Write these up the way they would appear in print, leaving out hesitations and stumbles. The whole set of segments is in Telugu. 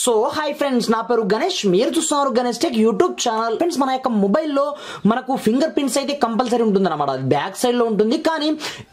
సో హాయ్ ఫ్రెండ్స్, నా పేరు గణేష్, మీరు చూస్తున్నారు Ganesh tech YouTube channel. Friends, మన యొక్క మొబైల్లో మనకు ఫింగర్ ప్రింట్స్ అయితే కంపల్సరీ ఉంటుంది అనమాట. అది బ్యాక్ సైడ్ లో ఉంటుంది, కానీ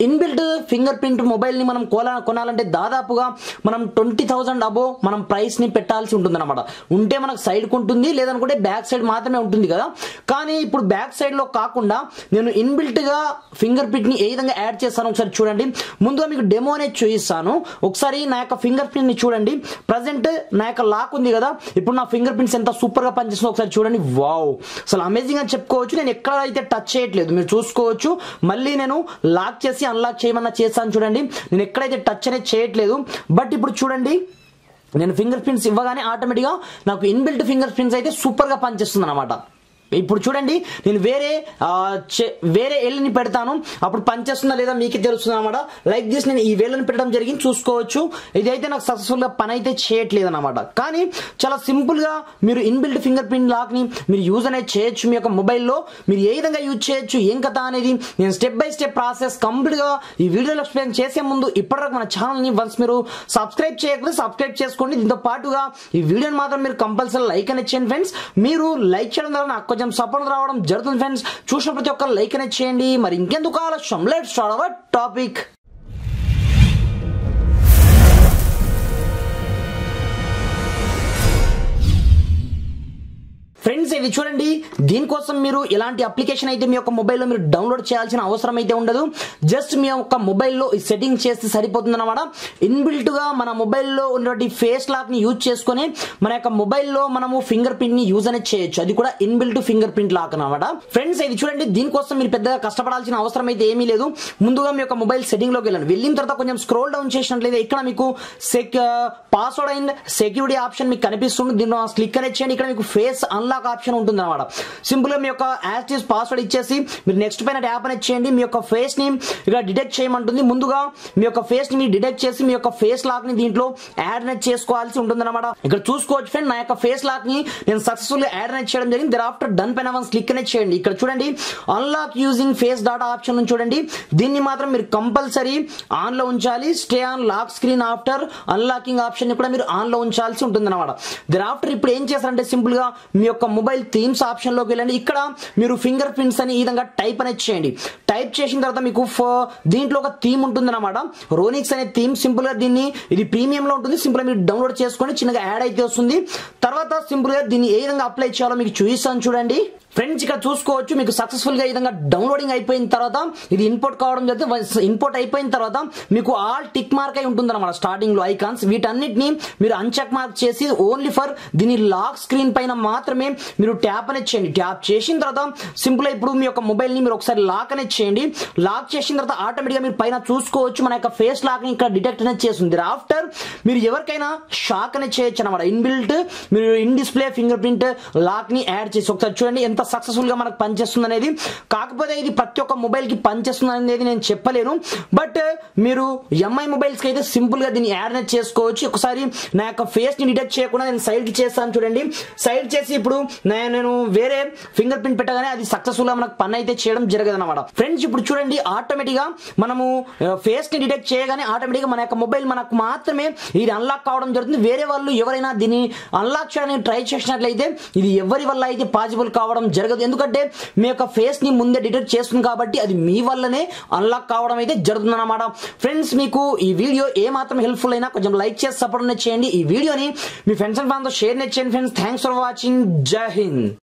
ఇన్బిల్ట్ ఫింగర్ ప్రింట్ మొబైల్ ని మనం కొనాలంటే దాదాపుగా మనం 20,000 అబో మనం ప్రైస్ ని పెట్టాల్సి ఉంటుంది అనమాట. ఉంటే మనకు సైడ్ కు ఉంటుంది, లేదనుకుంటే బ్యాక్ సైడ్ మాత్రమే ఉంటుంది కదా. కానీ ఇప్పుడు బ్యాక్ సైడ్ లో కాకుండా నేను ఇన్బిల్ట్ గా ఫింగర్ ప్రింట్ ని ఏ విధంగా యాడ్ చేస్తాను ఒకసారి చూడండి. ముందుగా మీకు డెమో అనేది చూపిస్తాను. ఒకసారి నా యొక్క ఫింగర్ ప్రింట్ ని చూడండి. ప్రజెంట్ నా యొక్క లాక్ ఉంది కదా, ఇప్పుడు నా ఫింగర్ ప్రింట్స్ ఎంత సూపర్ గా పనిచేస్తుందో ఒకసారి చూడండి. వావ్, అసలు అమేజింగ్ అని చెప్పుకోవచ్చు. నేను ఎక్కడ అయితే టచ్ చేయట్లేదు, మీరు చూసుకోవచ్చు. మళ్ళీ నేను లాక్ చేసి అన్లాక్ చేయమన్నా చేస్తాను చూడండి. నేను ఎక్కడైతే టచ్ అనేది చేయట్లేదు. బట్ ఇప్పుడు చూడండి, నేను ఫింగర్ ప్రింట్స్ ఇవ్వగానే ఆటోమేటిక్ గా నాకు ఇన్బిల్ట్ ఫింగర్ ప్రింట్స్ అయితే సూపర్ గా పనిచేస్తుంది అనమాట. ఇప్పుడు చూడండి, నేను వేరే ఎల్ని పెడతాను, అప్పుడు పనిచేస్తుందా లేదా మీకే తెలుస్తుంది అనమాట. లైక్ దిస్ నేను ఈ వేళ్ళని పెట్టడం జరిగింది, చూసుకోవచ్చు. ఇదైతే నాకు సక్సెస్ఫుల్ గా పని అయితే చేయట్లేదు అనమాట. కానీ చాలా సింపుల్ గా మీరు ఇన్బిల్ట్ ఫింగర్ ప్రింట్ లాక్ ని మీరు యూజ్ అనేది చేయొచ్చు. మీ యొక్క మొబైల్లో మీరు ఏ విధంగా యూజ్ చేయొచ్చు, ఏం కథ అనేది నేను step by step process complete గా ఈ వీడియోలో ఎక్స్ప్లెయిన్ చేసే ముందు ఇప్పటివరకు మన ఛానల్ ని వన్స్ మీరు సబ్స్క్రైబ్ చేయకపోతే సబ్స్క్రైబ్ చేసుకోండి. దీంతో పాటుగా ఈ వీడియోని మాత్రం మీరు కంపల్సరీ లైక్ అనేది చేయండి ఫ్రెండ్స్. మీరు లైక్ చేయడం ద్వారా నాకు కొంచెం సపోర్ట్ రావడం జరుగుతుంది ఫ్రెండ్స్. చూసిన ప్రతి ఒక్కరు లైక్ అనేది చేయండి. మరి ఇంకెందుకు ఆలస్యం, let's start our topic. Friends, ఇది చూడండి, దీనికోసం మీరు ఎలాంటి అప్లికేషన్ అయితే మీ యొక్క మొబైల్లో మీరు డౌన్లోడ్ చేయాల్సిన అవసరం అయితే ఉండదు. జస్ట్ మీ యొక్క మొబైల్లో ఈ సెట్టింగ్ చేస్తే సరిపోతుంది అనమాట. ఇన్బిల్ట్ గా మన మొబైల్లో ఉన్నటువంటి ఫేస్ లాక్ ని యూజ్ చేసుకుని మన యొక్క మొబైల్లో మనము ఫింగర్ ప్రింట్ ని యూజ్ అనేది చేయొచ్చు. అది కూడా ఇన్బిల్ట్ ఫింగర్ ప్రింట్ లాక్ అనమాట. ఫ్రెండ్స్, ఇది చూడండి, దీనికోసం మీరు పెద్దగా కష్టపడాల్సిన అవసరం అయితే ఏమీ లేదు. ముందుగా మీ యొక్క మొబైల్ సెట్టింగ్ లోకి వెళ్ళండి. వెళ్ళిన తర్వాత కొంచెం స్క్రోల్ డౌన్ చేసినట్లయితే ఇక్కడ మీకు పాస్వర్డ్ అండ్ సెక్యూరిటీ ఆప్షన్ మీకు కనిపిస్తుంది. దీనిలో క్లిక్ అనేది చేయండి. ఇక్కడ మీకు ఫేస్ అన్లాక్ ఆప్షన్ ఉంటుంది అనమాట. సింపుల్ గా మీ యొక్క యాక్టివ్ పాస్వర్డ్ ఇచ్చేసి మీరు నెక్స్ట్ పైన ట్యాప్ అనేది చేయండి. మీ యొక్క ఫేస్ ని ఇక్కడ డిటెక్ట్ చేయమంటుంది. ముందుగా మీ యొక్క ఫేస్ ని మీరు డిటెక్ట్ చేసి మీ యొక్క ఫేస్ లాక్ ని దీంట్లో యాడ్ అనేది చేసుకోవాల్సి ఉంటుంది అనమాట. ఇక్కడ చూసుకోవచ్చు ఫ్రెండ్, నా యొక్క ఫేస్ లాక్ ని నేను సక్సెస్ఫుల్ గా యాడ్ అనేది చేయడం జరిగింది. దెరాఫ్టర్ డన్ పైన వన్స్ క్లిక్ అనేది చేయండి. ఇక్కడ చూడండి, unlock using face data option ఉంది చూడండి. దీన్ని మాత్రం మీరు కంపల్సరీ ఆన్ లో ఉంచాలి. Stay on lock screen after unlocking option ని కూడా మీరు ఆన్ లో ఉంచాల్సి ఉంటుంది అనమాట. దెరాఫ్టర్ ఇప్పుడు ఏం చేస్తారంటే సింపుల్ గా మీ యొక్క మొబైల్ థీమ్స్ ఆప్షన్ లోకి వెళ్ళండి. ఇక్కడ మీరు ఫింగర్ ప్రింట్స్ అని ఈ విధంగా టైప్ అనేది చేయండి. టైప్ చేసిన తర్వాత మీకు దీంట్లో ఒక థీమ్ ఉంటుంది అనమాట, రోనిక్స్ అనే థీమ్. సింపుల్ గా దీన్ని ఇది ప్రీమియం లో ఉంటుంది. సింపుల్ గా మీరు డౌన్లోడ్ చేసుకొని చిన్నగా యాడ్ అయితే వస్తుంది. తర్వాత సింపుల్ గా దీన్ని ఏ విధంగా అప్లై చేయాలో మీకు చూపిస్తాను చూడండి. ఫ్రెండ్స్, ఇక్కడ చూసుకోవచ్చు, మీకు సక్సెస్ఫుల్ గా ఈ విధంగా డౌన్లోడింగ్ అయిపోయిన తర్వాత ఇది ఇంపోర్ట్ కావడం జరుగుతుంది. ఇంపోర్ట్ అయిపోయిన తర్వాత మీకు ఆల్ టిక్ మార్క్ అయి ఉంటుంది అనమాట. స్టార్టింగ్ లో ఐకాన్స్ వీటన్నిటిని మీరు అన్చెక్ మార్క్ చేసి ఓన్లీ ఫర్ దీని లాక్ స్క్రీన్ పైన మాత్రమే మీరు ట్యాప్ అనేది చేయండి. ట్యాప్ చేసిన తర్వాత సింపుల్ గా ఇప్పుడు మీ యొక్క మొబైల్ ని మీరు ఒకసారి లాక్ అనేది చేయండి. లాక్ చేసిన తర్వాత ఆటోమేటిక్ గా మీరు పైన చూసుకోవచ్చు మన యొక్క ఫేస్ లాక్ ని ఇక్కడ డిటెక్ట్ అనేది చేస్తుంది. ఆఫ్టర్ మీరు ఎవరికైనా షాక్ అనేది చేయొచ్చు అనమాట. ఇన్బిల్ట్ మీరు in display fingerprint lock ని యాడ్ చేసి ఒకసారి చూడండి ఎంత సక్సెస్ఫుల్ గా మనకు పనిచేస్తుంది అనేది. కాకపోతే ఇది ప్రతి ఒక్క మొబైల్ కి పనిచేస్తుంది అనేది నేను చెప్పలేను. బట్ మీరు ఎంఐ మొబైల్స్ కి అయితే సింపుల్ గా దీన్ని యాడ్ అనేది చేసుకోవచ్చు. ఒకసారి నా యొక్క ఫేస్ ని డిటెక్ట్ చేయకుండా నేను సైడ్ కి చేస్తాను చూడండి. సైడ్ చేసి ఇప్పుడు నేను వేరే ఫింగర్ ప్రింట్ పెట్టగానే అది సక్సెస్ఫుల్ గా మనకు పని అయితే చేయడం జరగదు అనమాట. ఫ్రెండ్స్, ఇప్పుడు చూడండి, ఆటోమేటిక్ గా మనము ఫేస్ ని డిటెక్ట్ చేయగానే ఆటోమేటిక్ గా మన యొక్క మొబైల్ మనకు మాత్రమే ఇది అన్లాక్ కావడం జరుగుతుంది. వేరే వాళ్ళు ఎవరైనా దీన్ని అన్లాక్ చేయడానికి ట్రై చేసినట్లయితే ఇది ఎవరి వల్ల అయితే పాసిబుల్ కావడం జరగదు. ఎందుకంటే మీ యొక్క ఫేస్ ని ముందే డిటెక్ట్ చేస్తుంది కాబట్టి అది మీ వల్లనే అన్లాక్ కావడం అయితే జరుగుతుంది అన్నమాట. ఫ్రెండ్స్, మీకు ఈ వీడియో ఏ మాత్రం హెల్ప్ఫుల్ అయినా కొంచెం లైక్ చేసి సపోర్ట్ చేయండి. ఈ వీడియోని మీ ఫ్రెండ్స్ అండ్ ఫ్యామిలీతో షేర్ చేయండి ఫ్రెండ్స్. Thanks for watching. జై హింద్.